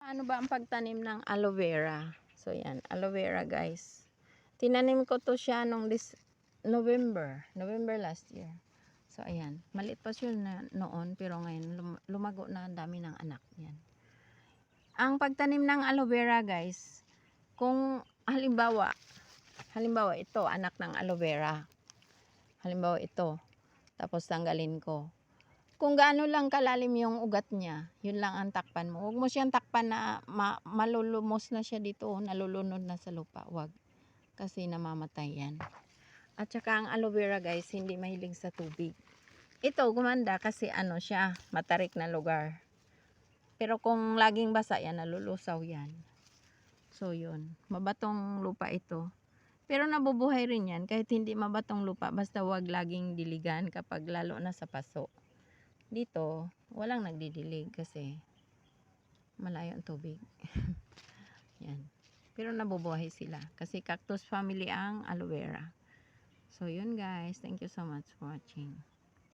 Ano ba ang pagtanim ng aloe vera? So yan, aloe vera guys. Tinanim ko to siya nung November last year. So ayan, maliit pa siya noon pero ngayon lumago na, ang dami ng anak yan. Ang pagtanim ng aloe vera guys, kung halimbawa ito anak ng aloe vera. Halimbawa ito, tapos tanggalin ko. Kung gaano lang kalalim yung ugat niya, yun lang ang takpan mo. Huwag mo siyang takpan na malulumos na siya dito, nalulunod na sa lupa. Huwag. Kasi namamatay yan. At saka ang aloe vera guys, hindi mahilig sa tubig. Ito gumanda kasi ano siya, matarik na lugar. Pero kung laging basa yan, nalulusaw yan. So yun, mabatong lupa ito. Pero nabubuhay rin yan kahit hindi mabatong lupa. Basta huwag laging diligan kapag lalo na sa paso. Dito, walang nagdidilig kasi malayo ang tubig. Yan. Pero nabubuhay sila kasi cactus family ang aloe vera. So yun guys, thank you so much for watching.